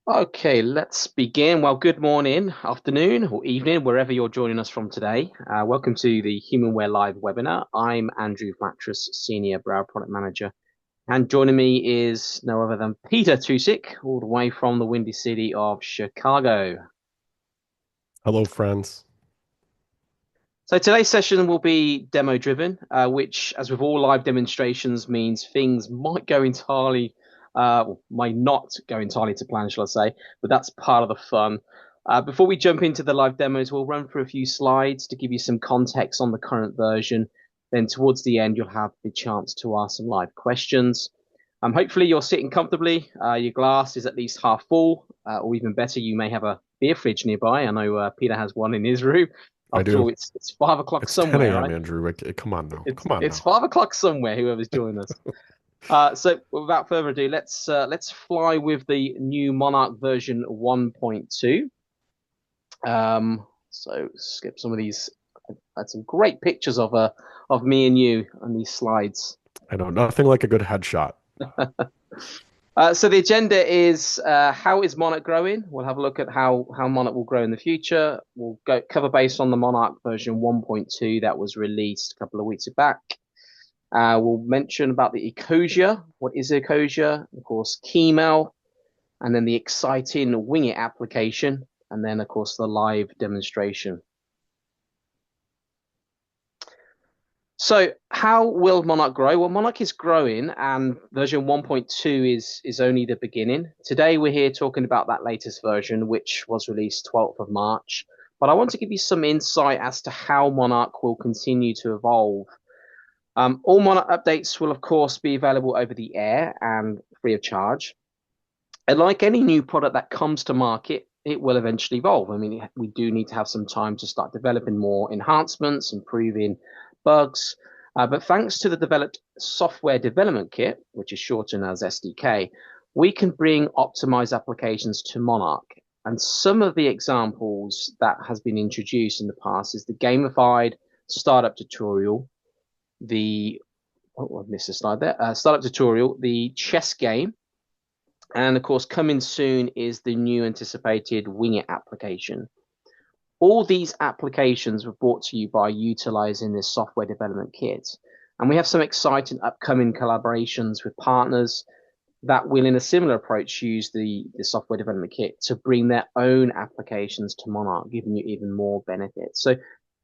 Okay, let's begin. Well, good morning, afternoon, or evening, wherever you're joining us from today. Welcome to the Humanware Live webinar. I'm Andrew Flattress, Senior Brow Product Manager, and joining me is no other than Peter Tusik, all the way from the windy city of Chicago. Hello, friends. So today's session will be demo driven, which, as with all live demonstrations, means things might go entirely, well, might not go entirely to plan, shall I say, but that's part of the fun. Before we jump into the live demos, we'll run through a few slides to give you some context on the current version. Then towards the end, you'll have the chance to ask some live questions. Hopefully you're sitting comfortably. Your glass is at least half full, or even better, you may have a beer fridge nearby. I know Peter has one in his room. I After all, do. it's 5 o'clock It's 10 somewhere, a.m., right? Andrew. Come on now. It's Come on it's now. 5 o'clock somewhere. Whoever's joining us. So without further ado, let's fly with the new Monarch version 1.2. So skip some of these. I had some great pictures of me and you on these slides. I know nothing like a good headshot. So the agenda is how is Monarch growing? We'll have a look at how Monarch will grow in the future. We'll go cover base on the Monarch version 1.2 that was released a couple of weeks back. We'll mention about the Ecosia. What is Ecosia? Of course, Keymel, and then the exciting Wing It application, and then of course the live demonstration. So how will Monarch grow? Well, Monarch is growing, and version 1.2 is only the beginning. Today we're here talking about that latest version, which was released 12th of March. But I want to give you some insight as to how Monarch will continue to evolve. All Monarch updates will, of course, be available over the air and free of charge. And like any new product that comes to market, it will eventually evolve. I mean, we do need to have some time to start developing more enhancements, improving bugs. But thanks to the developed software development kit, which is shortened as SDK, we can bring optimized applications to Monarch. And some of the examples that has been introduced in the past is the gamified startup tutorial, the oh, I missed a slide there. Startup tutorial, the chess game, and of course, coming soon is the new anticipated Wing It application. All these applications were brought to you by utilizing this software development kit. And we have some exciting upcoming collaborations with partners that will, in a similar approach, use the software development kit to bring their own applications to Monarch, giving you even more benefits. So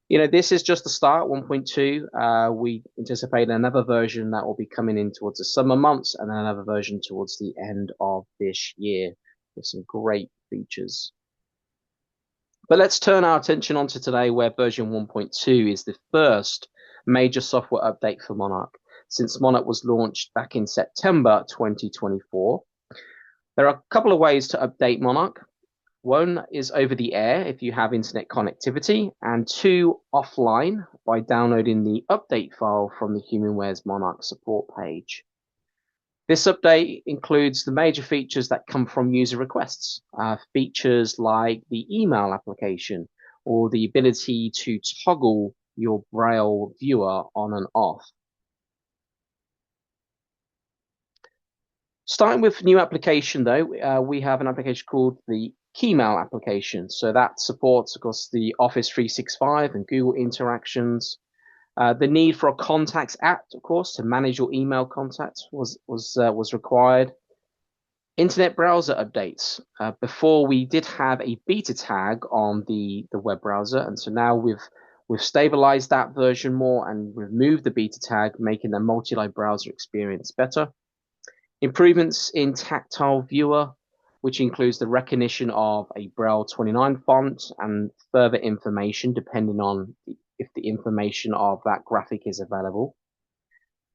this is just the start, 1.2. We anticipate another version that will be coming in towards the summer months and then another version towards the end of this year with some great features. But let's turn our attention onto today where version 1.2 is the first major software update for Monarch since Monarch was launched back in September 2024. There are a couple of ways to update Monarch. One is over the air if you have internet connectivity, and two, offline by downloading the update file from the HumanWare's Monarch support page. This update includes the major features that come from user requests, features like the email application or the ability to toggle your Braille viewer on and off. Starting with new application though, we have an application called the Keymail application. So that supports, of course, the Office 365 and Google interactions. The need for a contacts app, of course, to manage your email contacts was required. Internet browser updates. Before we did have a beta tag on the web browser, and so now we've stabilized that version more and removed the beta tag, making the multi-line browser experience better. Improvements in tactile viewer, which includes the recognition of a Braille 29 font and further information depending on if the information of that graphic is available.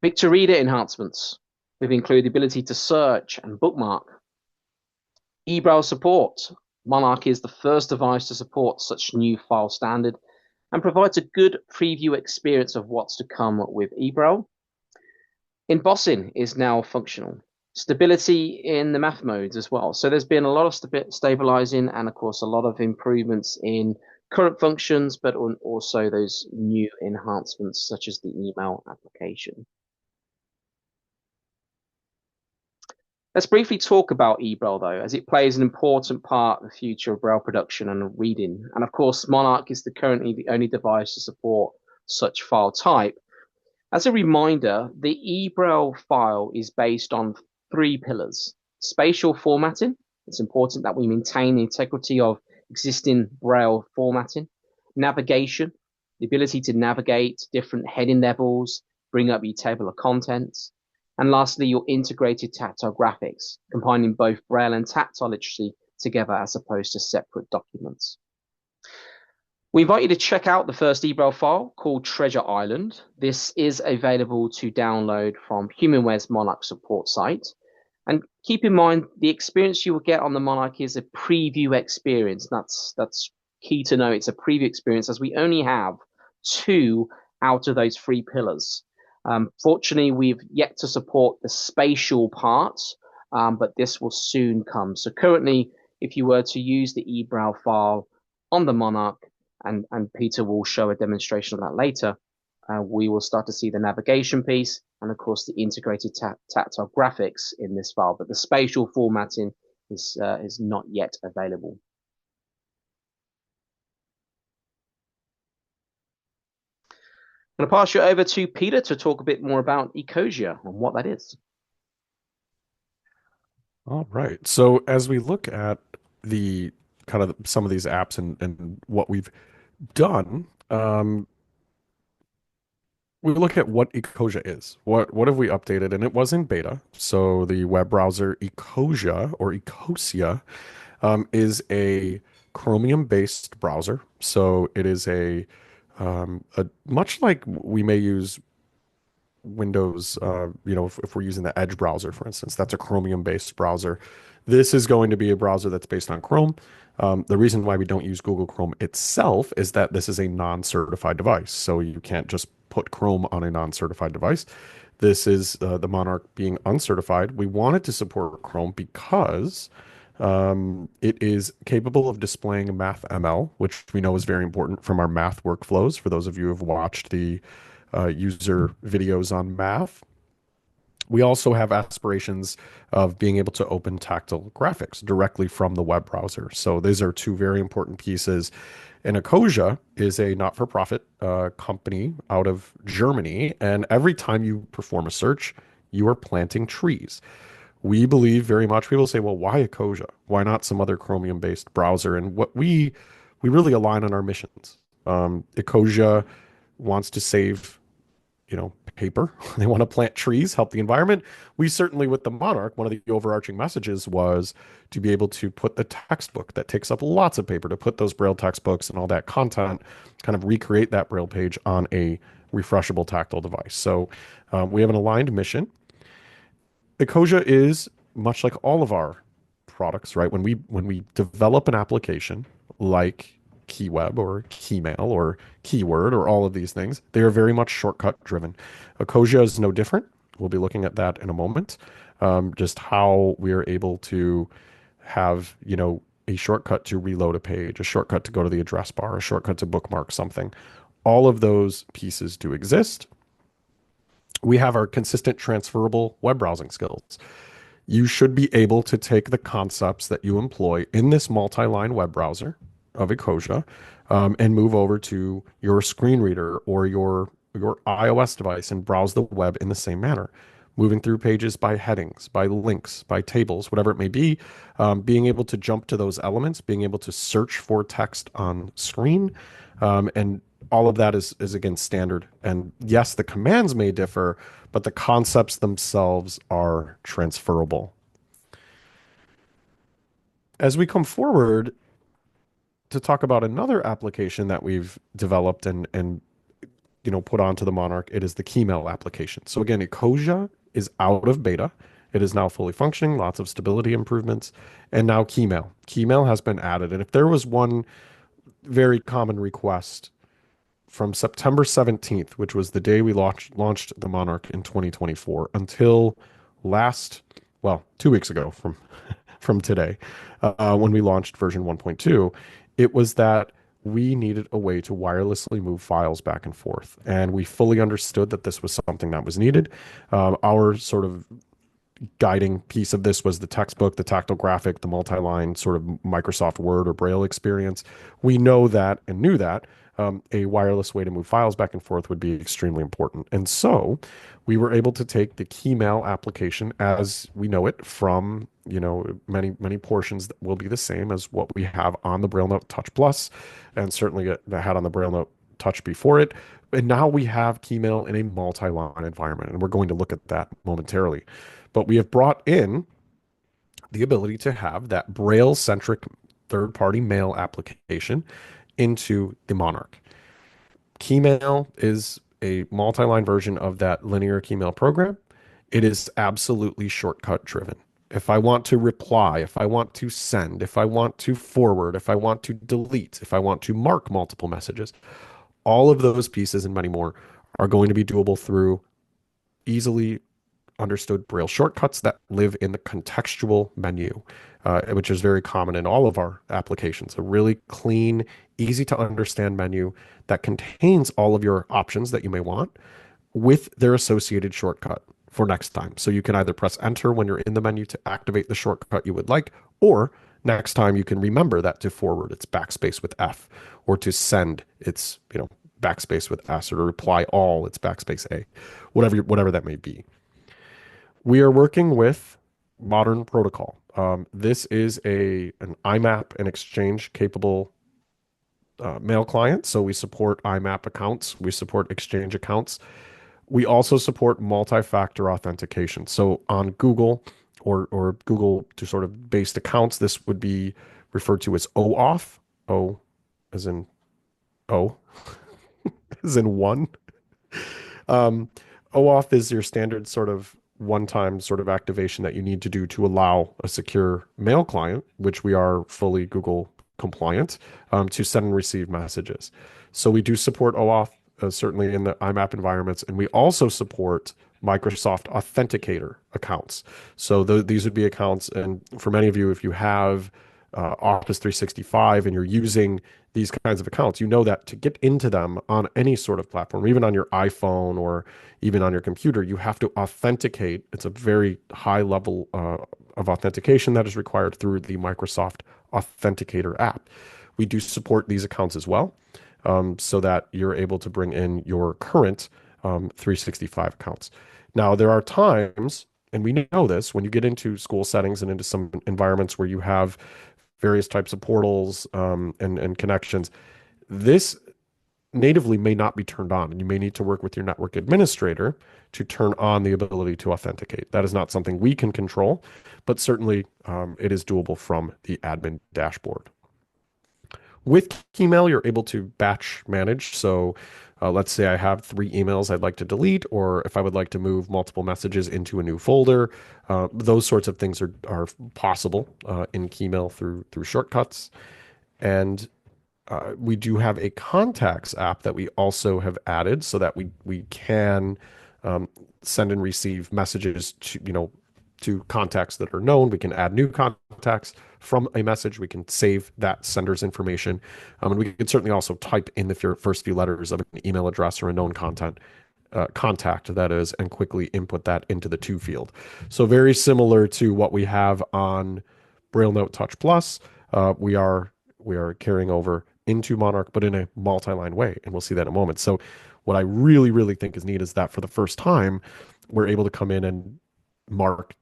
Picture reader enhancements. We've included the ability to search and bookmark. eBraille support. Monarch is the first device to support such new file standard and provides a good preview experience of what's to come with eBraille. Embossing is now functional. Stability in the math modes as well. So there's been a lot of stabilizing and, of course, a lot of improvements in current functions, but also those new enhancements such as the email application. Let's briefly talk about eBraille though, as it plays an important part of the future of Braille production and reading. And of course, Monarch is currently the only device to support such file type. As a reminder, the eBraille file is based on three pillars. Spatial formatting. It's important that we maintain the integrity of existing Braille formatting. Navigation, the ability to navigate different heading levels, bring up your table of contents. And lastly, your integrated tactile graphics, combining both Braille and tactile literacy together as opposed to separate documents. We invite you to check out the first eBraille file called Treasure Island. This is available to download from HumanWare's Monarch support site. And keep in mind, the experience you will get on the Monarch is a preview experience. That's key to know. It's a preview experience as we only have two out of those three pillars. Fortunately, we've yet to support the spatial parts, but this will soon come. So currently, if you were to use the eBraille file on the Monarch, and Peter will show a demonstration of that later, we will start to see the navigation piece and, of course, the integrated tactile graphics in this file. But the spatial formatting is not yet available. I'm going to pass you over to Peter to talk a bit more about Ecosia and what that is. All right. So as we look at the kind of some of these apps and what we've done, we look at what Ecosia is. What have we updated? And it was in beta. So the web browser Ecosia or Ecosia is a Chromium-based browser. So it is a much like we may use Windows, if we're using the Edge browser, for instance, that's a Chromium-based browser. This is going to be a browser that's based on Chrome. The reason why we don't use Google Chrome itself is that this is a non-certified device. So you can't just put Chrome on a non-certified device. This is the Monarch being uncertified. We wanted to support Chrome because it is capable of displaying math ML, which we know is very important from our math workflows. For those of you who have watched the user videos on math. We also have aspirations of being able to open tactile graphics directly from the web browser. So these are two very important pieces. And Ecosia is a not-for-profit company out of Germany. And every time you perform a search, you are planting trees. We believe very much, people say, well, why Ecosia? Why not some other Chromium-based browser? And what we really align on our missions. Ecosia wants to save paper. They want to plant trees, help the environment. We certainly, with the Monarch, one of the overarching messages was to be able to put the textbook that takes up lots of paper, to put those Braille textbooks and all that content, kind of recreate that Braille page on a refreshable tactile device. So we have an aligned mission. Ecosia is much like all of our products, right? When we develop an application like KeyWeb or Keymail or Keyword or all of these things, they are very much shortcut driven. Ecosia is no different. We'll be looking at that in a moment. Just how we are able to have, a shortcut to reload a page, a shortcut to go to the address bar, a shortcut to bookmark something. All of those pieces do exist. We have our consistent transferable web browsing skills. You should be able to take the concepts that you employ in this multi-line web browser of Ecosia and move over to your screen reader or your iOS device and browse the web in the same manner, moving through pages by headings, by links, by tables, whatever it may be, being able to jump to those elements, being able to search for text on screen, and all of that is again standard. And yes, the commands may differ, but the concepts themselves are transferable. As we come forward to talk about another application that we've developed and put onto the Monarch, it is the Keymail application. So again, Ecosia is out of beta. It is now fully functioning, lots of stability improvements, and now Keymail. Keymail has been added. And if there was one very common request from September 17th, which was the day we launched the Monarch in 2024, until last, well, 2 weeks ago from today, when we launched version 1.2, it was that we needed a way to wirelessly move files back and forth. And we fully understood that this was something that was needed. Our sort of guiding piece of this was the textbook, the tactile graphic, the multi-line sort of Microsoft Word or Braille experience. We know that and knew that a wireless way to move files back and forth would be extremely important. And so we were able to take the Keymail application as we know it from, many portions that will be the same as what we have on the Braille Note Touch Plus, and certainly that had on the Braille Note Touch before it. And now we have Keymail in a multi-line environment, and we're going to look at that momentarily. But we have brought in the ability to have that Braille centric third party mail application into the Monarch. Keymail is a multi line version of that linear Keymail program. It is absolutely shortcut driven. If I want to reply, if I want to send, if I want to forward, if I want to delete, if I want to mark multiple messages, all of those pieces and many more are going to be doable through easily understood Braille shortcuts that live in the contextual menu, which is very common in all of our applications. A really clean, easy to understand menu that contains all of your options that you may want with their associated shortcut for next time. So you can either press enter when you're in the menu to activate the shortcut you would like, or next time you can remember that to forward it's backspace with F, or to send it's, backspace with S, or to reply all it's backspace A, whatever that may be. We are working with modern protocol. This is an IMAP and Exchange capable mail client. So we support IMAP accounts. We support Exchange accounts. We also support multi-factor authentication. So on Google or Google to sort of based accounts, this would be referred to as OAuth. O as in O as in one. Um, OAuth is your standard sort of one-time sort of activation that you need to do to allow a secure mail client, which we are fully Google compliant, to send and receive messages. So we do support OAuth, certainly in the IMAP environments, and we also support Microsoft Authenticator accounts. So these would be accounts, and for many of you, if you have Office 365 and you're using these kinds of accounts, you know that to get into them on any sort of platform, even on your iPhone or even on your computer, you have to authenticate. It's a very high level of authentication that is required through the Microsoft Authenticator app. We do support these accounts as well, so that you're able to bring in your current 365 accounts. Now, there are times, and we know this, when you get into school settings and into some environments where you have various types of portals and connections, this natively may not be turned on, and you may need to work with your network administrator to turn on the ability to authenticate. That is not something we can control, but certainly it is doable from the admin dashboard. With Keymail, you're able to batch manage. So let's say I have 3 emails I'd like to delete, or if I would like to move multiple messages into a new folder, those sorts of things are possible in Keymail through shortcuts. And we do have a contacts app that we also have added so that we can send and receive messages to contacts that are known. We can add new contacts from a message. We can save that sender's information. And we can certainly also type in the first few letters of an email address or a known contact, that is, and quickly input that into the to field. So very similar to what we have on Braille Note Touch Plus, we are carrying over into Monarch, but in a multi-line way, and we'll see that in a moment. So what I really, really think is neat is that for the first time, we're able to come in and mark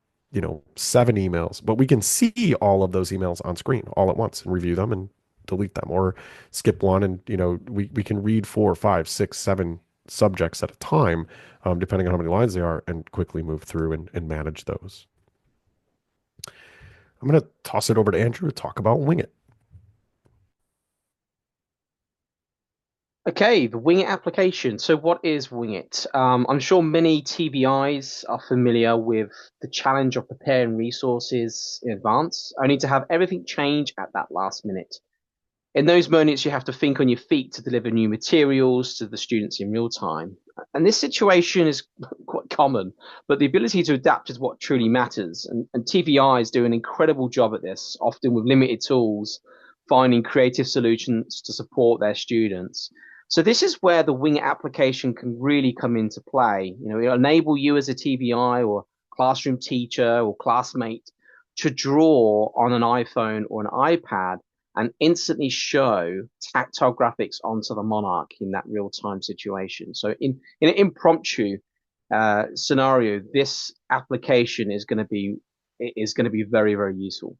7 emails, but we can see all of those emails on screen all at once and review them and delete them, or skip one, and we can read 4, 5, 6, 7 subjects at a time, depending on how many lines they are, and quickly move through and manage those. I'm going to toss it over to Andrew to talk about Wing It. Okay, the Wing It application. So, what is Wing It? I'm sure many TBIs are familiar with the challenge of preparing resources in advance, only to have everything change at that last minute. In those moments, you have to think on your feet to deliver new materials to the students in real time. And this situation is quite common, but the ability to adapt is what truly matters. And TBIs do an incredible job at this, often with limited tools, finding creative solutions to support their students. So this is where the Wing application can really come into play. It'll enable you as a TBI or classroom teacher or classmate to draw on an iPhone or an iPad and instantly show tactile graphics onto the Monarch in that real-time situation. So in an impromptu scenario, this application is going to be very, very useful.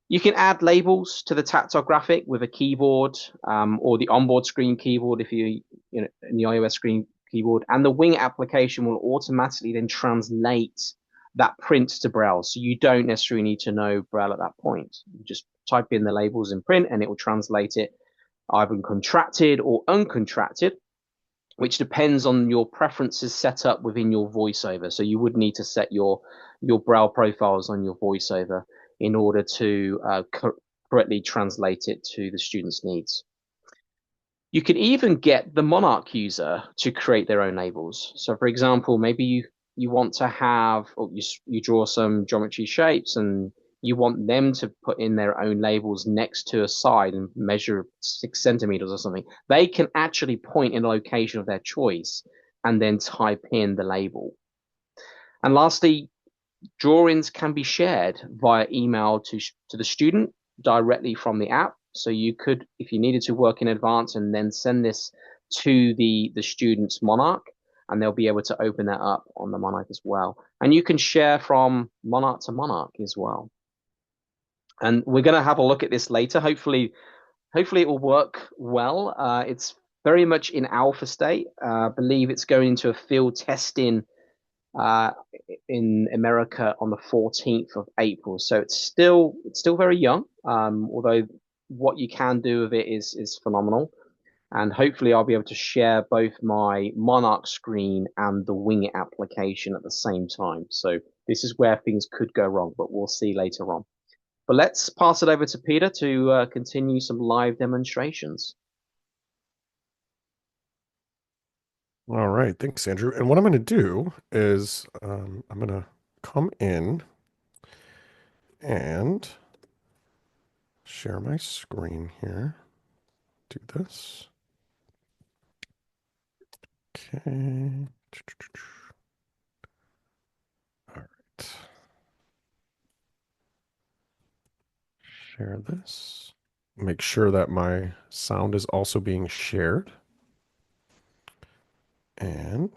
You can add labels to the tactile graphic with a keyboard or the onboard screen keyboard if you know in the iOS screen keyboard, and the Wing application will automatically then translate that print to Braille. So you don't necessarily need to know Braille at that point. You just type in the labels in print, and it will translate it either contracted or uncontracted, which depends on your preferences set up within your voiceover. So you would need to set your Braille profiles on your voiceover in order to correctly translate it to the student's needs. You could even get the Monarch user to create their own labels. So, for example, maybe you want to have, or you draw some geometry shapes and you want them to put in their own labels next to a side and measure 6 centimeters or something. They can actually point in a location of their choice and then type in the label. And lastly, drawings can be shared via email to the student directly from the app. So you could, if you needed to work in advance, and then send this to the student's Monarch, and they'll be able to open that up on the Monarch as well. And you can share from Monarch to Monarch as well. And we're going to have a look at this later. Hopefully it will work well. It's very much in alpha state. I believe it's going into a field testing uh, in America on the 14th of April. So it's still very young. Although what you can do with it is phenomenal. And hopefully I'll be able to share both my Monarch screen and the Wing application at the same time. So this is where things could go wrong, but we'll see later on. But let's pass it over to Peter to continue some live demonstrations. All right, thanks, Andrew. And what I'm going to do is I'm going to come in and share my screen here. Do this. Okay. All right. Share this. Make sure that my sound is also being shared. And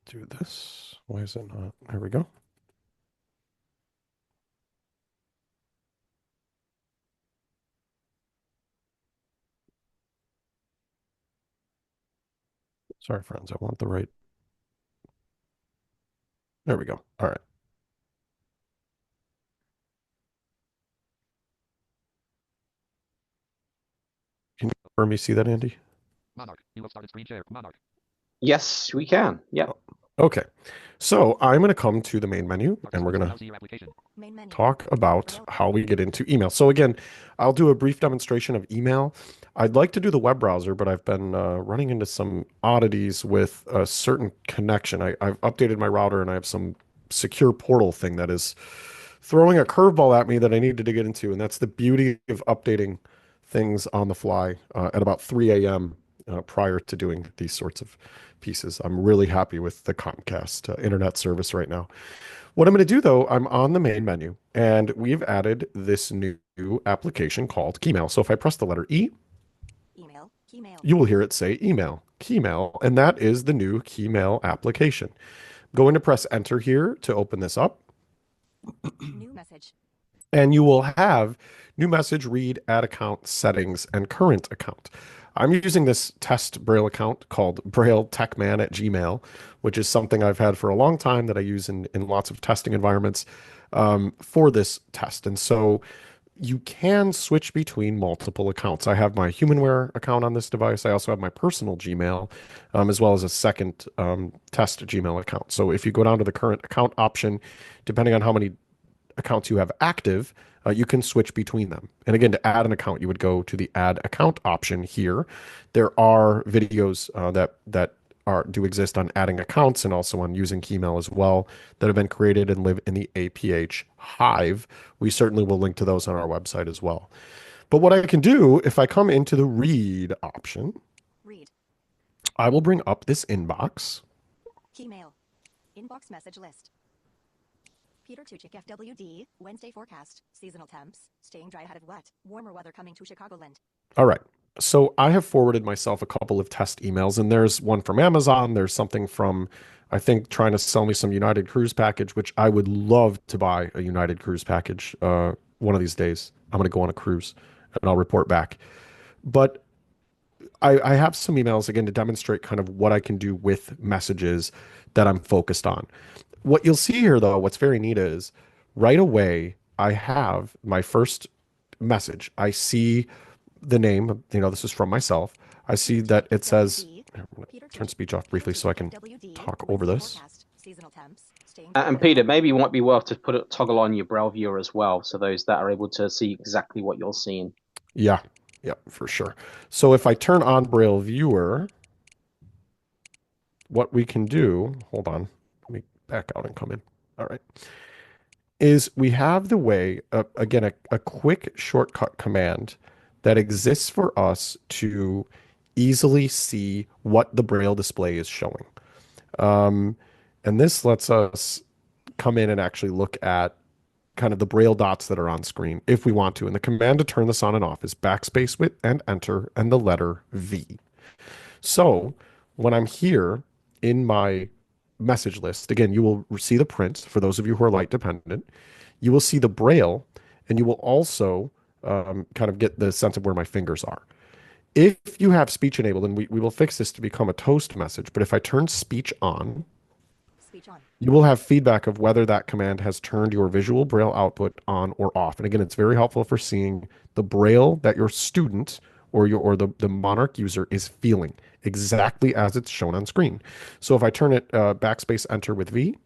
do this. Why is it not? There we go. Sorry, friends. I want the right. There we go. All right. Can you confirm you see that, Andy? Monarch, you have started screen share. Monarch. Yes, we can. Yep. Oh, okay. So I'm going to come to the main menu and we're going to talk about how we get into email. So again, I'll do a brief demonstration of email. I'd like to do the web browser, but I've been running into some oddities with a certain connection. I've updated my router and I have some secure portal thing that is throwing a curveball at me that I needed to get into. And that's the beauty of updating things on the fly at about 3 a.m. Prior to doing these sorts of pieces. I'm really happy with the Comcast internet service right now. What I'm going to do though, I'm on the main menu and we've added this new application called Keymail. So if I press the letter E, you will hear it say email, Keymail, and that is the new Keymail application. I'm going to press enter here to open this up. New message. And you will have new message, read, add account, settings, and current account. I'm using this test Braille account called Braille Techman at Gmail, which is something I've had for a long time that I use in lots of testing environments for this test. And so you can switch between multiple accounts. I have my HumanWare account on this device. I also have my personal Gmail, as well as a second test Gmail account. So if you go down to the current account option, depending on how many accounts you have active, you can switch between them. And again, to add an account, you would go to the add account option here. There are videos that do exist on adding accounts and also on using Keymail as well that have been created and live in the APH Hive. We certainly will link to those on our website as well. But what I can do, if I come into the read option, Read. I will bring up this inbox. Key mail. Inbox message list. Peter Tuchik FWD, Wednesday forecast, seasonal temps, staying dry ahead of wet, warmer weather coming to Chicagoland. All right. So I have forwarded myself a couple of test emails, and there's one from Amazon. There's something from, I think, trying to sell me some United Cruise package, which I would love to buy a United Cruise package one of these days. I'm going to go on a cruise and I'll report back. But I have some emails again to demonstrate kind of what I can do with messages that I'm focused on. What you'll see here, though, what's very neat is right away, I have my first message. I see the name, this is from myself. I see that it says, I'm going to turn speech off briefly so I can talk over this. And Peter, maybe it might be worth to put a toggle on your Braille viewer as well, so those that are able to see exactly what you're seeing. Yeah, for sure. So if I turn on Braille viewer, what we can do, hold on, let me back out and come in. All right. Is we have the way, again, a quick shortcut command that exists for us to easily see what the Braille display is showing. And this lets us come in and actually look at kind of the Braille dots that are on screen if we want to. And the command to turn this on and off is backspace with and enter and the letter V. So when I'm here in my message list, again, you will see the print for those of you who are light dependent. You will see the Braille, and you will also kind of get the sense of where my fingers are. If you have speech enabled, and we will fix this to become a toast message, but if I turn speech on, you will have feedback of whether that command has turned your visual Braille output on or off. And again, it's very helpful for seeing the Braille that your student or the Monarch user is feeling exactly as it's shown on screen. So if I turn it backspace enter with V,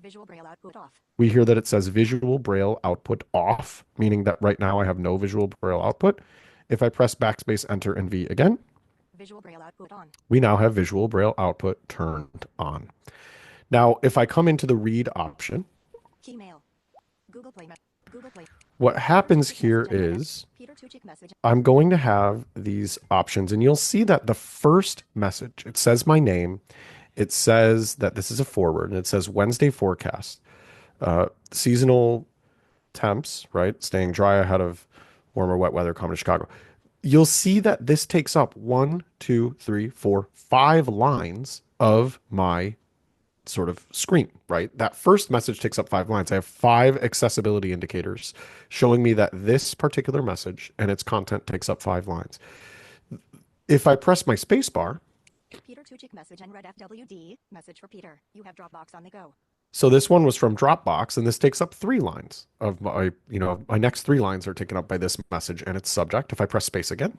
Visual Braille output off. we hear that it says visual Braille output off, meaning that right now I have no visual Braille output. If I press backspace enter and V again, Visual Braille output on. we now have visual Braille output turned on. Now, if I come into the read option, Key mail. Google Play. Google Play. what happens here is Peter Tuchik message. I'm going to have these options, and you'll see that the first message, it says my name, it says that this is a forward, and it says Wednesday forecast, seasonal temps, right? Staying dry ahead of warmer, wet weather coming to Chicago. You'll see that this takes up 1, 2, 3, 4, 5 lines of my sort of screen, right? That first message takes up 5 lines. I have 5 accessibility indicators showing me that this particular message and its content takes up 5 lines. If I press my space bar, Peter Tuchik message and read FWD. Message for Peter. You have Dropbox on the go. so this one was from Dropbox, and this takes up 3 lines of my next 3 lines are taken up by this message and its subject. If I press space again,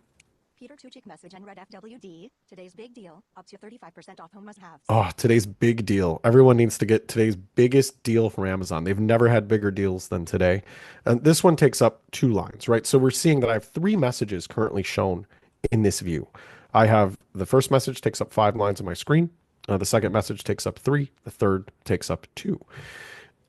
Peter Tuchik message and read FWD. Today's big deal. Up to 35% off home must-haves. oh, today's big deal. Everyone needs to get today's biggest deal from Amazon. They've never had bigger deals than today. And this one takes up 2 lines, right? So we're seeing that I have 3 messages currently shown in this view. I have the first message takes up 5 lines on my screen. The second message takes up 3. The third takes up 2.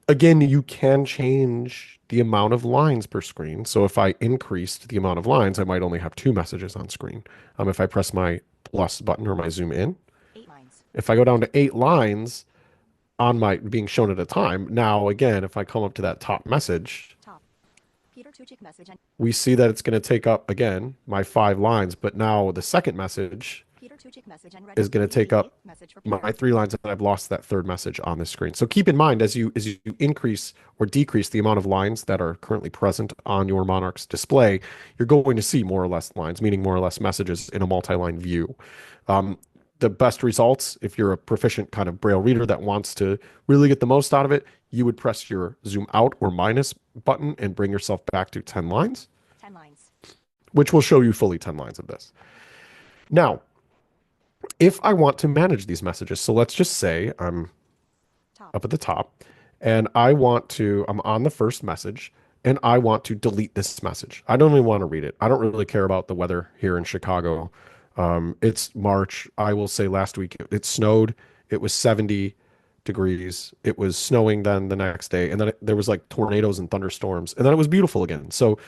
Again, you can change the amount of lines per screen. So if I increased the amount of lines, I might only have 2 messages on screen. If I press my plus button or my zoom in, 8 lines. if I go down to 8 lines on my being shown at a time, now again, if I come up to that top message, Top. Peter Tuchik message and we see that it's going to take up again my 5 lines, but now the second message Peter Tuchik message and read is going to take FWD. up Message for Peter. my 3 lines, and I've lost that third message on this screen. So keep in mind as you increase or decrease the amount of lines that are currently present on your Monarch's display, you're going to see more or less lines, meaning more or less messages in a multi-line view. The best results, if you're a proficient kind of Braille reader that wants to really get the most out of it, you would press your zoom out or minus button and bring yourself back to 10 lines, 10 lines. which will show you fully 10 lines of this. Now, if I want to manage these messages, so let's just say I'm Top. up at the top and I'm on the first message and I want to delete this message. I don't even want to read it. I don't really care about the weather here in Chicago. It's March. I will say last week it snowed. It was 70 degrees. It was snowing then the next day. And then there was like tornadoes and thunderstorms. And then it was beautiful again. So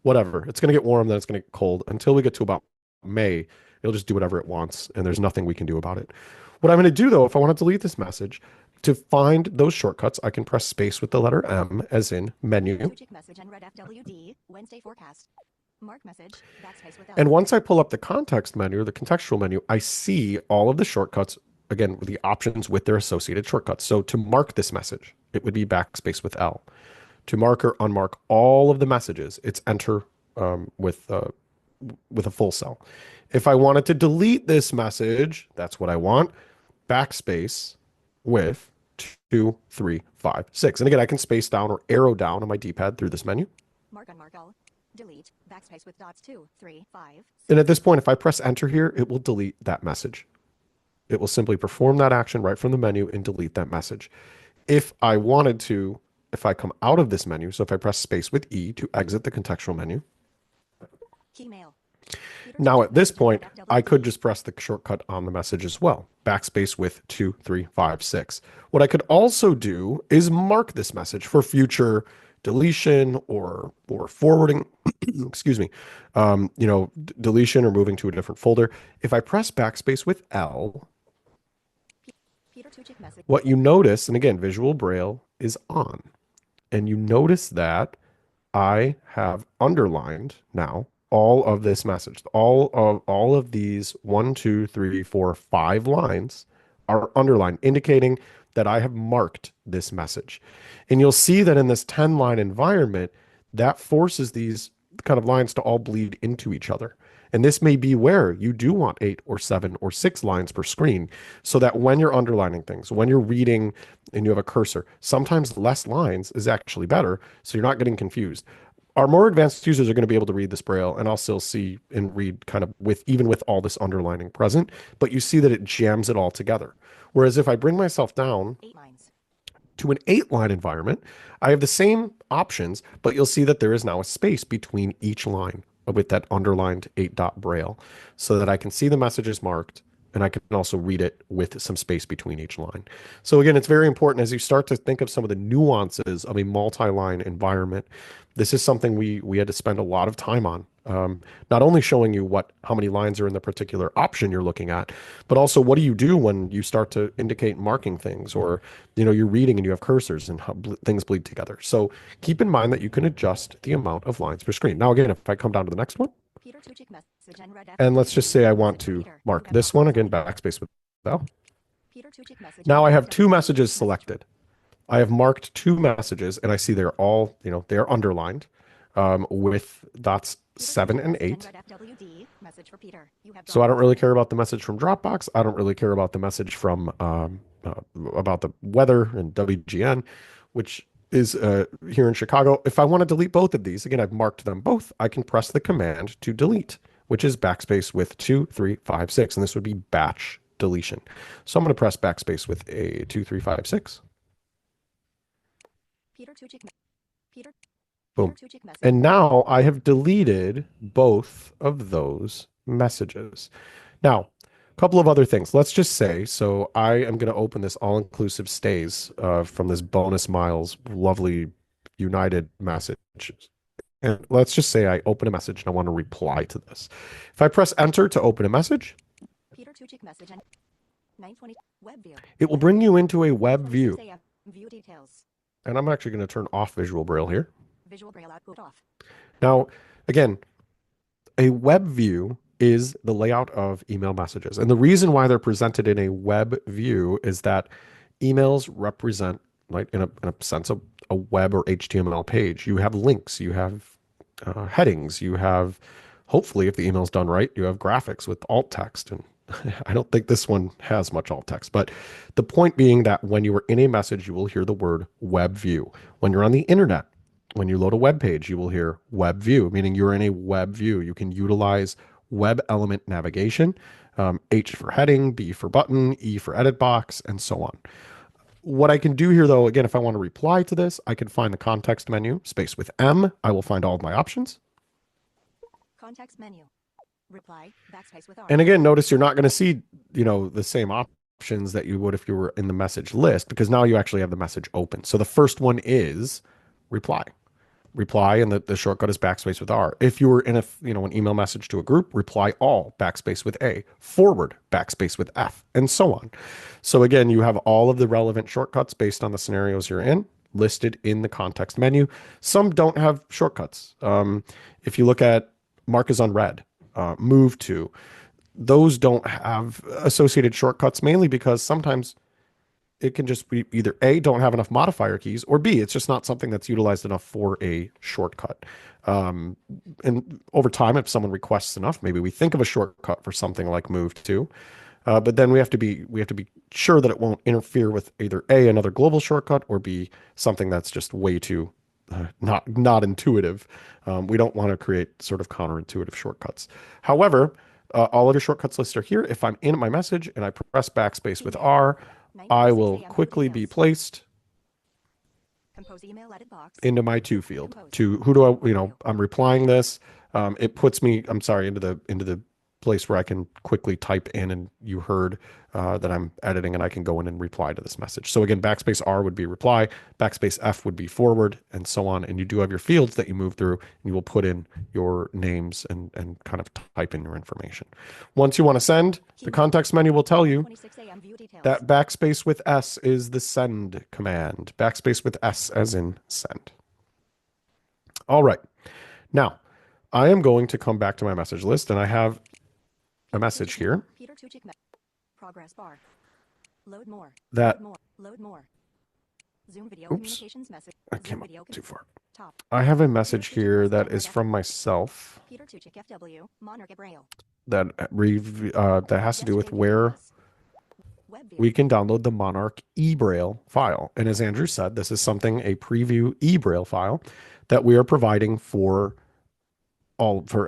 whatever. It's going to get warm, then it's going to get cold until we get to about May. It'll just do whatever it wants, and there's nothing we can do about it. What I'm going to do though, if I want to delete this message, to find those shortcuts, I can press space with the letter M, as in menu. Tuchik message and red FWD, Wednesday forecast. Mark message, backspace with L. And once I pull up the context menu, or the contextual menu, I see all of the shortcuts, again, with the options with their associated shortcuts. So to mark this message, it would be backspace with L. To mark or unmark all of the messages, it's enter with a full cell. If I wanted to delete this message, that's what I want, backspace with 2, 3, 5, 6. And again, I can space down or arrow down on my D-pad through this menu. Mark unmark L. Delete, backspace with dots 2, 3, 5. And at this point, if I press enter here, it will delete that message. It will simply perform that action right from the menu and delete that message. If I wanted to, if I come out of this menu, so if I press space with E to exit the contextual menu, Key mail. now at this point, I could just press the shortcut on the message as well. Backspace with 2, 3, 5, 6. What I could also do is mark this message for future deletion or forwarding, excuse me, deletion or moving to a different folder. If I press backspace with L, Peter Tuchik message. what you notice, and again, Visual Braille is on, and you notice that I have underlined now all of this message. All of these 1, 2, 3, 4, 5 lines are underlined, indicating that I have marked this message. And you'll see that in this 10-line environment, that forces these kind of lines to all bleed into each other. And this may be where you do want 8 or 7 or 6 lines per screen, so that when you're underlining things, when you're reading and you have a cursor, sometimes less lines is actually better, so you're not getting confused. Our more advanced users are going to be able to read this Braille, and I'll still see and read kind of even with all this underlining present, but you see that it jams it all together. Whereas if I bring myself down 8 lines. to an 8-line environment, I have the same options, but you'll see that there is now a space between each line with that underlined 8-dot Braille, so that I can see the messages marked and I can also read it with some space between each line. So again, it's very important as you start to think of some of the nuances of a multi-line environment. This is something we had to spend a lot of time on. Not only showing you how many lines are in the particular option you're looking at, but also what do you do when you start to indicate marking things, or you're reading and you have cursors and how things bleed together. So keep in mind that you can adjust the amount of lines per screen. Now again, if I come down to the next one, Peter Tuchik message and red and let's just say I want message for to Peter. mark You have this not one, marked again, Peter. backspace with L. Peter Tuchik message Now and I red have 2 FWD messages message. selected. I have marked 2 messages, and I see they're all, they're underlined with dots Peter 7 Tuchik and message 8. red FWD message for Peter. You have So I don't Dropbox really open. care about the message from Dropbox. I don't really care about the message from about the weather and WGN, which is here in Chicago. If I want to delete both of these, again, I've marked them both. I can press the command to delete, which is backspace with 2, 3, 5, 6, and this would be batch deletion. So I'm going to press backspace with a 2, 3, 5, 6. Peter Tuchik. Peter. Boom. Peter Tuchik message. And now I have deleted both of those messages. Now, a couple of other things. Let's just say, so I am going to open this all-inclusive stays from this bonus miles lovely United message. And let's just say I open a message and I want to reply to this. If I press enter to open a message, Peter Tuchik message and 920 web view. it will bring you into a web 9:26 view. a.m. View details. And I'm actually going to turn off Visual Braille here. Visual Braille output off. Now, again, a web view is the layout of email messages. And the reason why they're presented in a web view is that emails represent, like in a sense, a web or HTML page. You have links, you have headings, you have, hopefully, if the email's done right, you have graphics with alt text. And I don't think this one has much alt text, but the point being that when you are in a message, you will hear the word web view. When you're on the internet, when you load a web page, you will hear web view, meaning you're in a web view. You can utilize web element navigation, H for heading, B for button, E for edit box, and so on. What I can do here, though, again, if I want to reply to this, I can find the context menu, space with M. I will find all of my options. Context menu. Reply. Backspace with R. And again, notice you're not going to see, the same options that you would if you were in the message list, because now you actually have the message open. So the first one is reply. reply, and the shortcut is backspace with R. If you were in an email message to a group, reply all, backspace with A, forward, backspace with F, and so on. So again, you have all of the relevant shortcuts based on the scenarios you're in listed in the context menu. Some don't have shortcuts. If you look at mark is on red, move to, those don't have associated shortcuts, mainly because sometimes it can just be either A, don't have enough modifier keys, or B, it's just not something that's utilized enough for a shortcut. Um, and over time, if someone requests enough, maybe we think of a shortcut for something like move to. But then we have to be sure that it won't interfere with either A, another global shortcut, or B, something that's just way too not intuitive. We don't want to create sort of counterintuitive shortcuts. However, all of your shortcuts lists are here. If I'm in my message and I press backspace with R, I 9:46 will a.m. quickly be details. placed Compose email edit box. into my to field. Compose. To who do I'm replying this. It puts me, I'm sorry, into the place where I can quickly type in, and you heard that I'm editing, and I can go in and reply to this message. So again, backspace R would be reply, backspace F would be forward, and so on. And you do have your fields that you move through, and you will put in your names and kind of type in your information. Once you want to send, the context menu will tell you 26 a.m. view details. that backspace with S is the send command. Backspace with S as in send. All right. Now, I am going to come back to my message list, and I have a message here Peter Tuchik progress bar. Load more. that, Load more. Load more. Zoom video oops, communications message. I Zoom came up video too far. top. I have a message here that is from myself Peter Tuchik FW Monarch Braille. that that has to do with Yesterday where list. Web view. we can download the Monarch eBraille file. And as Andrew said, this is something, a preview eBraille file that we are providing for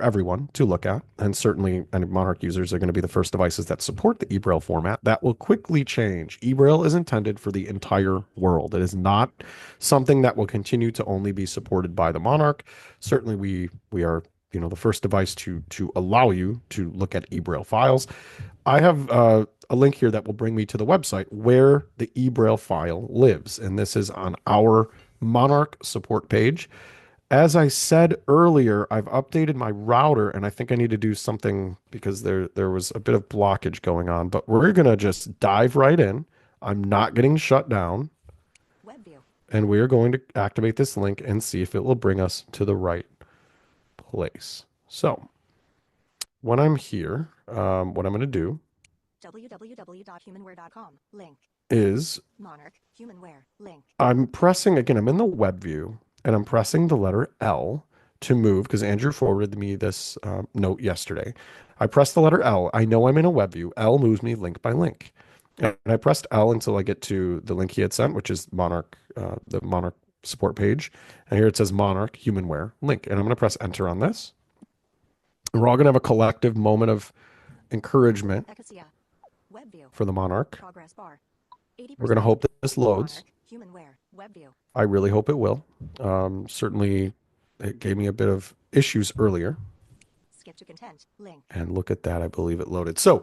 everyone to look at. And certainly any Monarch users are going to be the first devices that support the eBraille format. That will quickly change. eBraille is intended for the entire world. It is not something that will continue to only be supported by the Monarch. Certainly we are the first device to allow you to look at eBraille files. I have a link here that will bring me to the website where the eBraille file lives, and this is on our Monarch support page. As I said earlier, I've updated my router, and I think I need to do something because there was a bit of blockage going on, but we're going to just dive right in. I'm not getting shut down, Web view. and we are going to activate this link and see if it will bring us to the right place. So when I'm here, what I'm going to do www.humanware.com. Link. is Monarch. Humanware. Link. I'm pressing, again, I'm in the web view, and I'm pressing the letter L to move because Andrew forwarded me this note yesterday. I press the letter L. I know I'm in a web view. L moves me link by link. And I pressed L until I get to the link he had sent, which is Monarch, the Monarch support page. And here it says Monarch Humanware link. And I'm going to press enter on this. And we're all going to have a collective moment of encouragement Ecosia. Web view. for the Monarch. Progress bar. 80%. We're going to hope that this loads. Monarch. Humanware. Web view. I really hope it will. Certainly, it gave me a bit of issues earlier. Skip to content. Link. And look at that. I believe it loaded. So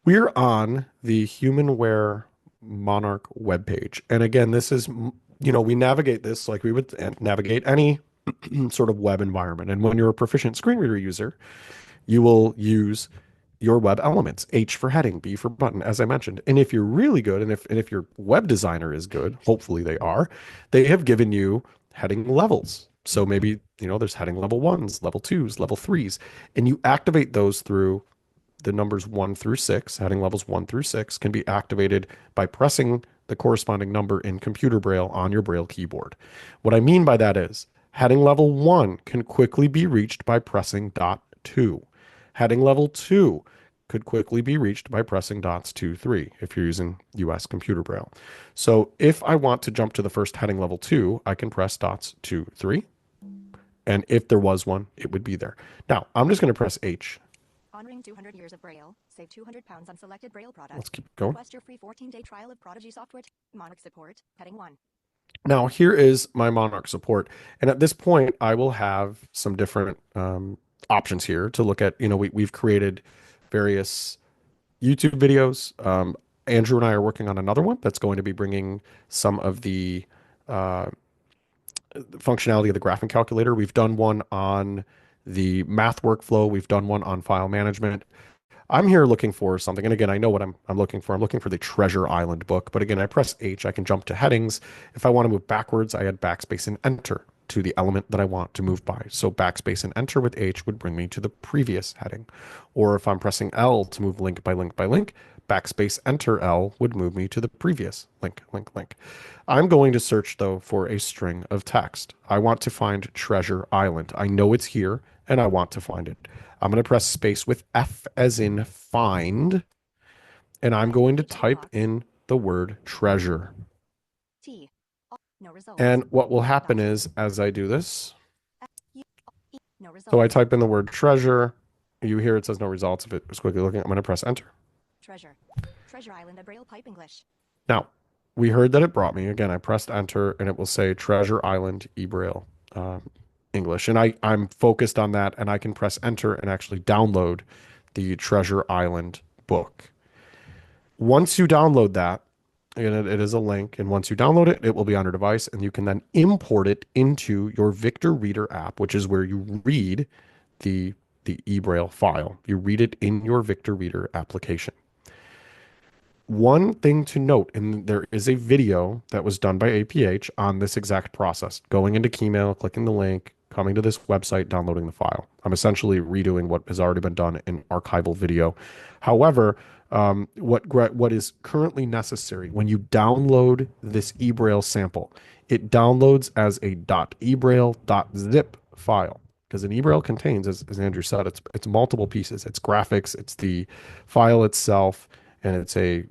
we're on the Humanware Monarch webpage. And again, this is, we navigate this like we would navigate any sort of web environment. And when you're a proficient screen reader user, you will use your web elements, H for heading, B for button, as I mentioned. And if you're really good, and if your web designer is good, hopefully they have given you heading levels. So maybe, there's heading level 1s, level 2s, level 3s, and you activate those through the numbers 1 through 6. Heading levels 1 through 6 can be activated by pressing the corresponding number in computer braille on your braille keyboard. What I mean by that is heading level 1 can quickly be reached by pressing dot 2. Heading level 2 could quickly be reached by pressing dots 2, 3 if you're using US computer braille. So if I want to jump to the first heading level 2, I can press dots 2, 3. And if there was one, it would be there. Now, I'm just going to press H. Honoring 200 years of Braille. Save 200 pounds on selected Braille products. Let's keep going. Request your free 14-day trial of Prodigy software. Monarch support. Heading 1. Now, here is my Monarch support. And at this point, I will have some different options here to look at. We've created various YouTube videos. Andrew and I are working on another one that's going to be bringing some of the functionality of the graphing calculator. We've done one on the math workflow. We've done one on file management. I'm here looking for something. And again, I know what I'm looking for. I'm looking for the Treasure Island book. But again, I press H, I can jump to headings. If I want to move backwards, I add backspace and enter to the element that I want to move by. So backspace and enter with H would bring me to the previous heading. Or if I'm pressing L to move link by link by link, backspace enter L would move me to the previous link, link, link. I'm going to search though for a string of text. I want to find Treasure Island. I know it's here and I want to find it. I'm going to press space with F as in find, and I'm going to type in the word treasure. T. No results. And what will happen is, as I do this, No results. so I type in the word treasure. You hear it says no results. If it was quickly looking, I'm going to press enter. Treasure. Treasure Island of Braille Pipe English. Now, we heard that it brought me. Again, I pressed enter, and it will say Treasure Island eBraille English. And I'm focused on that, and I can press enter and actually download the Treasure Island book. Once you download that, and it is a link, and once you download it, it will be on your device, and you can then import it into your Victor Reader app, which is where you read the eBraille file. You read it in your Victor Reader application. One thing to note, and there is a video that was done by APH on this exact process, going into Keymail, clicking the link, coming to this website, downloading the file. I'm essentially redoing what has already been done in archival video. However, what is currently necessary when you download this eBraille sample, it downloads as a .ebraille.zip file, because an eBraille contains, as Andrew said, it's multiple pieces. It's graphics, it's the file itself, and it's a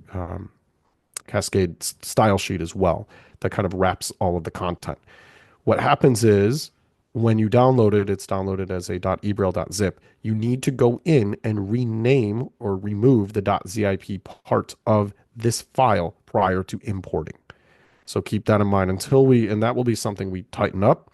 Cascade style sheet as well that kind of wraps all of the content. What happens is when you download it, it's downloaded as a .ebraille.zip. You need to go in and rename or remove the .zip part of this file prior to importing. So keep that in mind and that will be something we tighten up.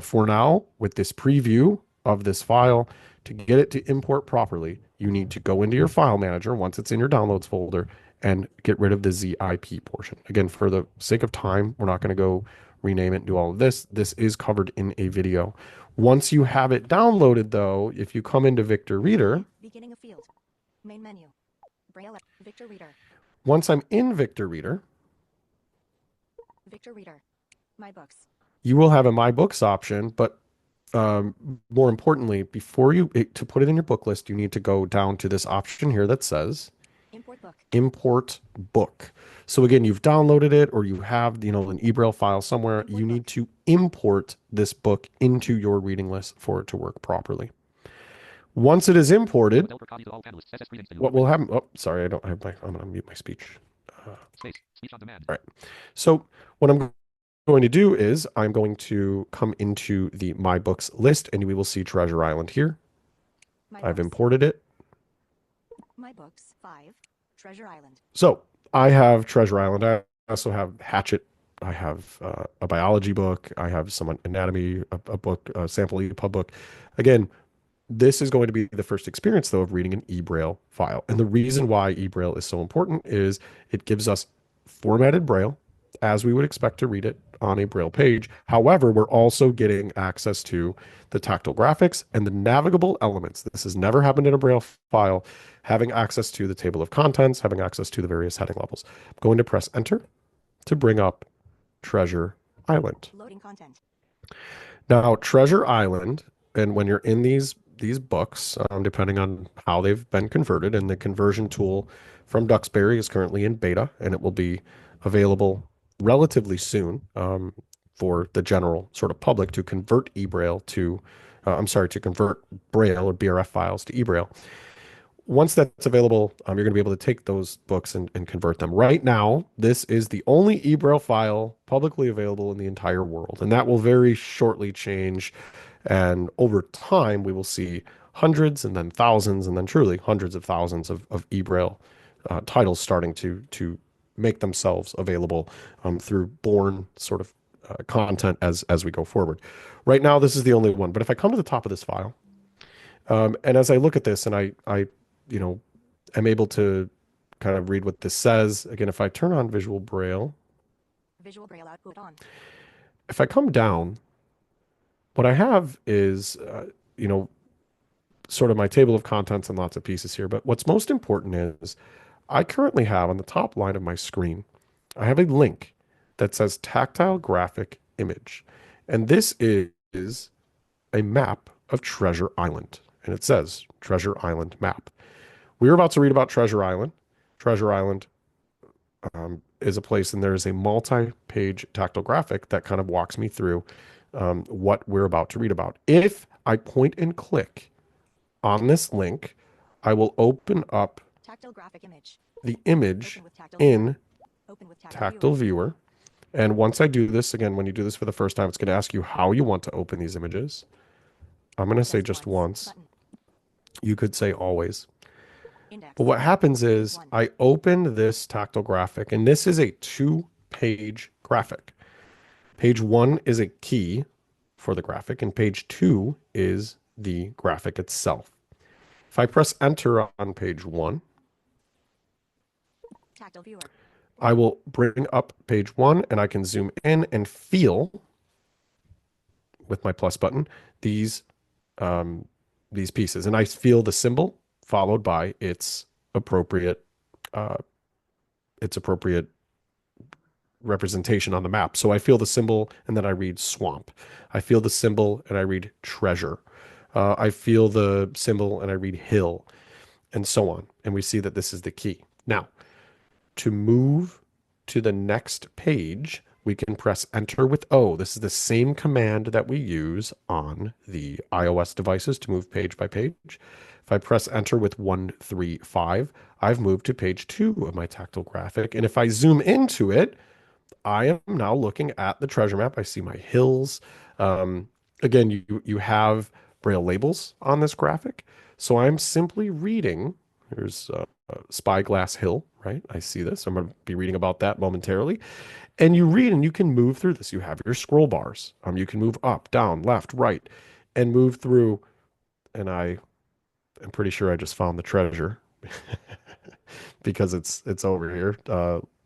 For now, with this preview of this file, to get it to import properly, you need to go into your file manager once it's in your downloads folder and get rid of the ZIP portion. Again, for the sake of time, we're not going to go rename it and do all of this. This is covered in a video. Once you have it downloaded, though, if you come into Victor Reader, Beginning of field. Main menu. Braille. Victor Reader. once I'm in Victor Reader, Victor Reader. My books. you will have a My Books option, but more importantly, to put it in your book list, you need to go down to this option here that says Import book. import book. So again, you've downloaded it or you have, an eBraille file somewhere. You need to import this book into your reading list for it to work properly. Once it is imported, what will happen? Oh, sorry, I'm going to mute my speech. Space. Speech on demand. All right. So what I'm going to do is I'm going to come into the My Books list and we will see Treasure Island here. My I've books. imported it. My books. 5. Treasure Island. So I have Treasure Island. I also have Hatchet. I have a biology book. I have some anatomy, a book, a sample EPUB book. Again, this is going to be the first experience, though, of reading an eBraille file. And the reason why eBraille is so important is it gives us formatted Braille as we would expect to read it on a Braille page. However, we're also getting access to the tactile graphics and the navigable elements. This has never happened in a Braille file, having access to the table of contents, having access to the various heading levels. I'm going to press enter to bring up Treasure Island. Loading content. Now, Treasure Island, and when you're in these books, depending on how they've been converted, and the conversion tool from Duxbury is currently in beta, and it will be available relatively soon for the general sort of public to convert eBraille to, to convert Braille or BRF files to eBraille. Once that's available, you're going to be able to take those books and convert them. Right now, this is the only eBraille file publicly available in the entire world, and that will very shortly change. And over time, we will see hundreds and then thousands and then truly hundreds of thousands of eBraille titles starting to make themselves available through born sort of content as we go forward. Right now, this is the only one. But if I come to the top of this file, and as I look at this and I am able to kind of read what this says. Again, if I turn on Visual Braille, Visual Braille output on. if I come down, what I have is, you know, sort of my table of contents and lots of pieces here. But what's most important is I currently have on the top line of my screen, I have a link that says tactile graphic image. And this is a map of Treasure Island. And it says Treasure Island map. We're about to read about Treasure Island. Treasure Island is a place, and there is a multi-page tactile graphic that kind of walks me through what we're about to read about. If I point and click on this link, I will open up Tactile graphic image. the image Open with tactile in viewer. Open with Tactile Viewer. And once I do this, again, when you do this for the first time, it's going to ask you how you want to open these images. I'm going to say just once. Button. You could say always. Index. But what happens is One. I open this tactile graphic, and this is a 2-page graphic. Page 1 is a key for the graphic, and page 2 is the graphic itself. If I press enter on page 1, Tactile viewer. I will bring up page 1, and I can zoom in and feel with my plus button these pieces, and I feel the symbol followed by its appropriate uh, representation on the map. So I feel the symbol and then I read swamp. I feel the symbol and I read treasure. I feel the symbol and I read hill, and so on. And we see that this is the key. Now, to move to the next page, we can press enter with O. This is the same command that we use on the iOS devices to move page by page. If I press enter with 1, 3, 5, I've moved to page 2 of my tactile graphic. And if I zoom into it, I am now looking at the treasure map. I see my hills. Again, you have braille labels on this graphic. So I'm simply reading. Here's Spyglass Hill, right? I see this. I'm going to be reading about that momentarily. And you read and you can move through this. You have your scroll bars. You can move up, down, left, right, and move through. And I'm pretty sure I just found the treasure because it's over here,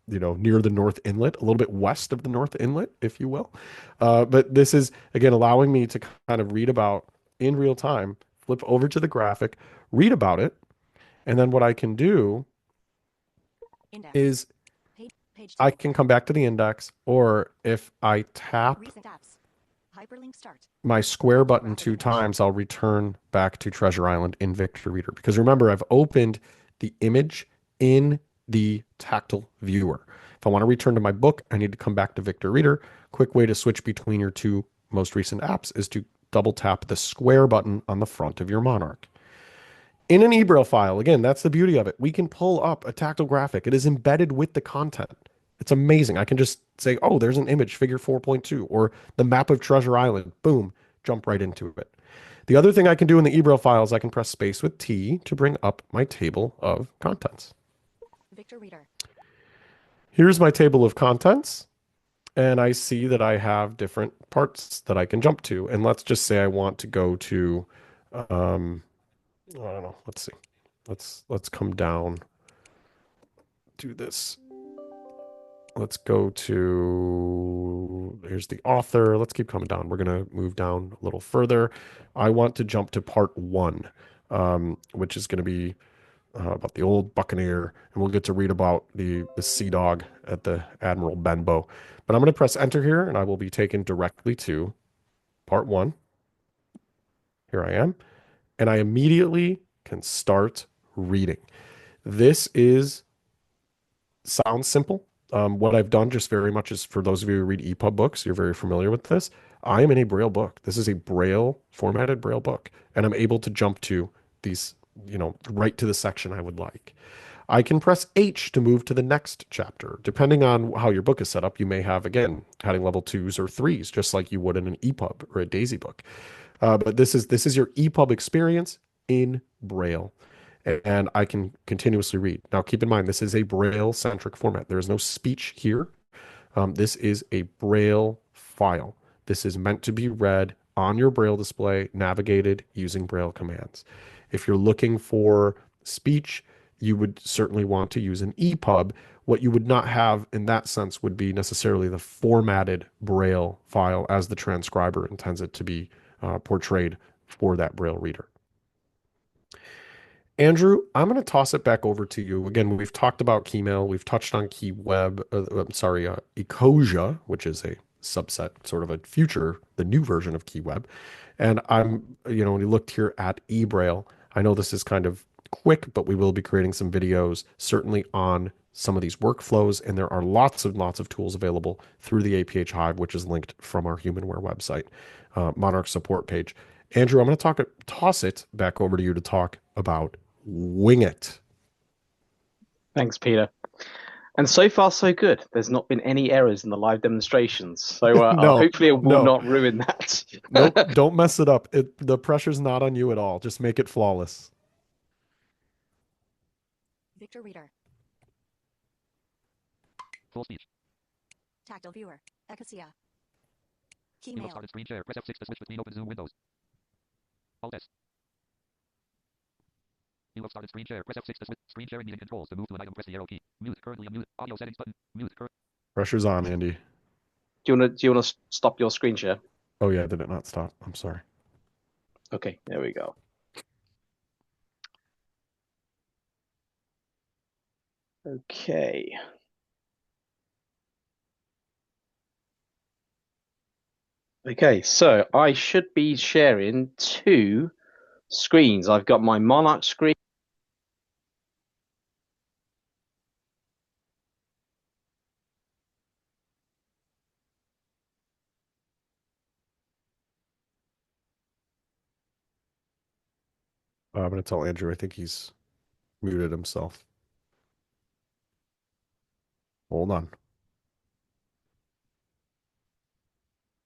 near the North Inlet, a little bit west of the North Inlet, if you will. But this is, again, allowing me to kind of read about in real time, flip over to the graphic, read about it. And then what I can do Index. is Page I 2. can come back to the index, or if I tap Recent apps. Hyperlink start. my square button 2 times, I'll return back to Treasure Island in Victor Reader. Because remember, I've opened the image in the tactile viewer. If I want to return to my book, I need to come back to Victor Reader. Quick way to switch between your 2 most recent apps is to double tap the square button on the front of your Monarch. In an eBraille file, again, that's the beauty of it. We can pull up a tactile graphic. It is embedded with the content. It's amazing. I can just say, oh, there's an image, figure 4.2, or the map of Treasure Island. Boom, jump right into it. The other thing I can do in the eBraille file is I can press space with T to bring up my table of contents. Victor Reader. Here's my table of contents, and I see that I have different parts that I can jump to. And let's just say I want to go to, I don't know. Let's see. Let's come down. Do this. Let's go to, here's the author. Let's keep coming down. We're going to move down a little further. I want to jump to part 1, which is going to be about the old Buccaneer, and we'll get to read about the sea dog at the Admiral Benbow. But I'm going to press enter here, and I will be taken directly to part 1. Here I am, and I immediately can start reading. This sounds simple. What I've done just very much is, for those of you who read EPUB books, you're very familiar with this. I am in a Braille book. This is a Braille, formatted Braille book, and I'm able to jump to these, right to the section I would like. I can press H to move to the next chapter. Depending on how your book is set up, you may have, again, heading level 2s or 3s, just like you would in an EPUB or a Daisy book. But this is your EPUB experience in Braille. And I can continuously read. Now, keep in mind, this is a Braille-centric format. There is no speech here. This is a Braille file. This is meant to be read on your Braille display, navigated using Braille commands. If you're looking for speech, you would certainly want to use an EPUB. What you would not have in that sense would be necessarily the formatted Braille file as the transcriber intends it to be portrayed for that Braille reader. Andrew, I'm going to toss it back over to you. Again, we've talked about Keymail, we've touched on Ecosia, which is a subset, sort of a future, the new version of KeyWeb. And when you looked here at eBraille, I know this is kind of quick, but we will be creating some videos certainly on some of these workflows, and there are lots of tools available through the APH Hive, which is linked from our HumanWare website, Monarch support page. Andrew, I'm going to toss it back over to you to talk about Wing It. Thanks, Peter. And so far, so good. There's not been any errors in the live demonstrations. So No, hopefully it will no. not ruin that. Nope, don't mess it up. The pressure's not on you at all. Just make it flawless. Victor Reader. Full speech. Tactile Viewer. Ecosia. You have Keymail. started screen share. Press F6 to switch between open Zoom windows. Alt S. You have started screen share. Press F6 to switch screen sharing meeting controls. To move to an item, press the arrow key. Mute. Currently unmuted. Audio settings button. Mute. Pressure's on, Andy. Do you want to stop your screen share? Oh yeah, did it not stop? I'm sorry. Okay, there we go. Okay. Okay, so I should be sharing two screens. I've got my Monarch screen. I'm going to tell Andrew I think he's muted himself. Hold on.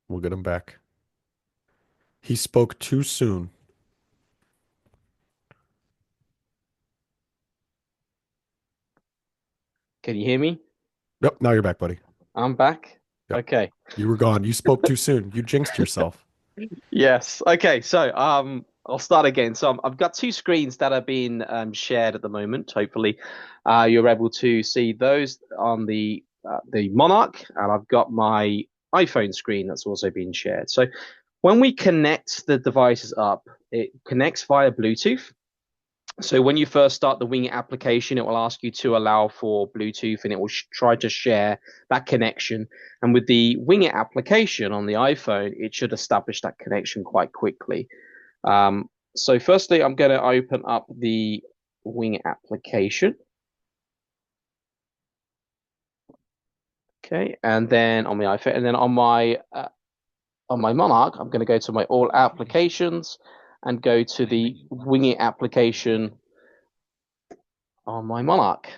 We'll get him back. He spoke too soon. Can you hear me? Yep, now you're back, buddy. I'm back. Yep. Okay. You were gone. You spoke too soon. You jinxed yourself. Yes. Okay. So I'll start again. So I've got two screens that are being shared at the moment. Hopefully, you're able to see those on the Monarch, and I've got my iPhone screen that's also being shared. So when we connect the devices up, it connects via Bluetooth. So when you first start the Wing application, it will ask you to allow for Bluetooth, and it will try to share that connection. And with the Wing application on the iPhone, it should establish that connection quite quickly. So firstly, I'm going to open up the Wing application. Okay, and then on the iPhone, and then on my Monarch, I'm going to go to my All Applications and go to the Wing application on my Monarch.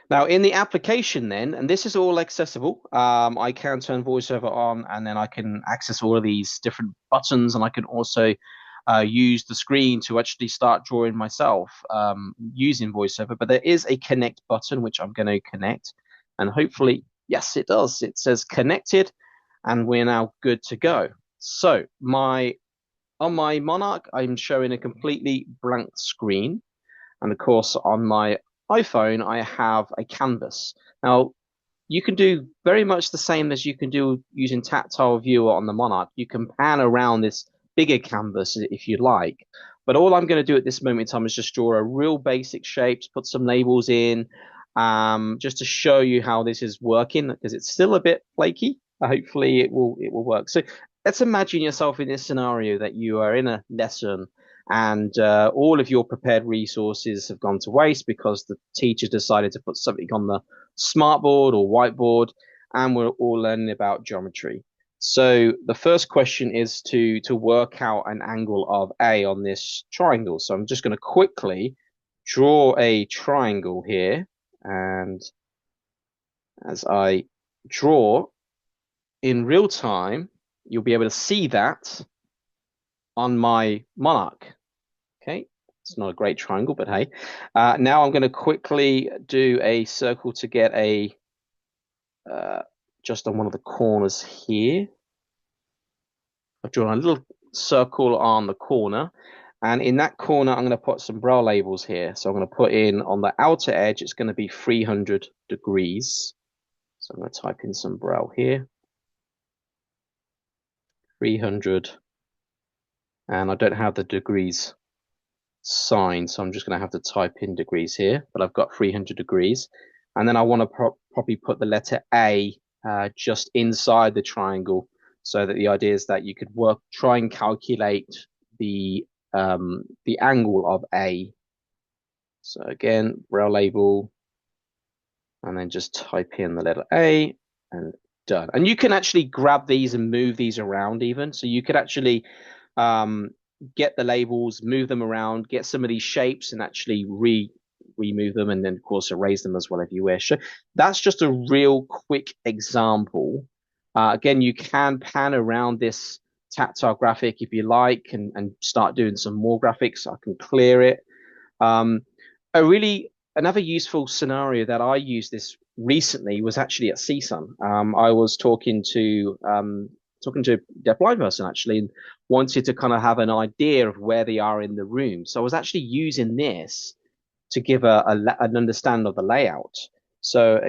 Now, in the application then, and this is all accessible, I can turn VoiceOver on, and then I can access all of these different buttons, and I can also use the screen to actually start drawing myself using VoiceOver. But there is a connect button, which I'm going to connect, and hopefully, yes, it does. It says connected, and we're now good to go. So on my Monarch, I'm showing a completely blank screen. And of course, on my iPhone, I have a canvas. Now, you can do very much the same as you can do using Tactile Viewer on the Monarch. You can pan around this bigger canvas if you like. But all I'm going to do at this moment in time is just draw a real basic shapes, put some labels in, just to show you how this is working, because it's still a bit flaky. Hopefully it will work. So let's imagine yourself in this scenario that you are in a lesson, and all of your prepared resources have gone to waste because the teacher decided to put something on the smartboard or whiteboard, and we're all learning about geometry. So the first question is to work out an angle of A on this triangle. So I'm just going to quickly draw a triangle here, and as I draw in real time, you'll be able to see that on my Monarch. Okay, it's not a great triangle, but hey. Now I'm going to quickly do a circle to get a just on one of the corners here. I've drawn a little circle on the corner, And in that corner, I'm going to put some braille labels here. So I'm going to put in on the outer edge, it's going to be 300 degrees. So I'm going to type in some braille here. 300. And I don't have the degrees sign, so I'm just going to have to type in degrees here, but I've got 300 degrees. And then I want to probably put the letter A just inside the triangle, so that the idea is that you could try and calculate the angle of A. So again, braille label, and then just type in the letter A, and done. And you can actually grab these and move these around even. So you could actually get the labels, move them around, get some of these shapes and actually remove them, and then of course erase them as well if you wish. So that's just a real quick example. Again, you can pan around this tactile graphic if you like, and start doing some more graphics. I can clear it. Another useful scenario that I used this recently was actually at CSUN. I was talking to a deaf blind person actually, and wanted to kind of have an idea of where they are in the room. So I was actually using this to give an understanding of the layout. So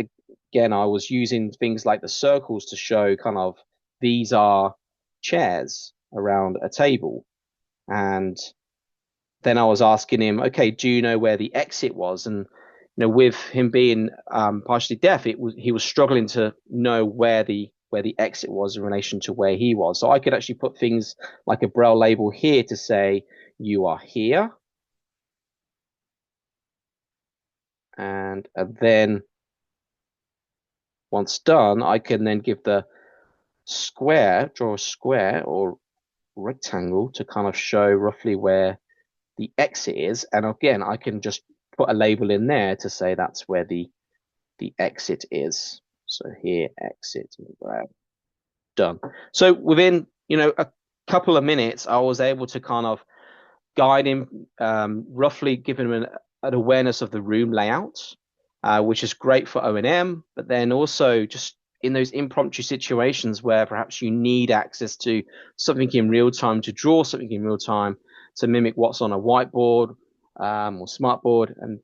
again, I was using things like the circles to show kind of these are chairs around a table, and then I was asking him, okay, do you know where the exit was? And with him being partially deaf, he was struggling to know where the exit was in relation to where he was. So I could actually put things like a braille label here to say you are here, and then once done, I can then give the draw a square or rectangle to kind of show roughly where the exit is. And again, I can just put a label in there to say that's where the exit is. So here, exit, done. So within, a couple of minutes, I was able to kind of guide him, roughly giving him an awareness of the room layout, which is great for O&M, but then also just in those impromptu situations where perhaps you need access to something in real time, to draw something in real time, to mimic what's on a whiteboard or smartboard, and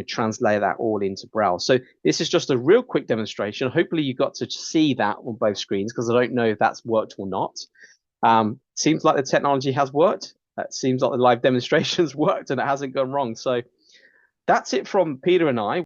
translate that all into Braille. So this is just a real quick demonstration. Hopefully you got to see that on both screens, because I don't know if that's worked or not. Seems like the technology has worked. It seems like the live demonstrations worked and it hasn't gone wrong. So that's it from Peter and I.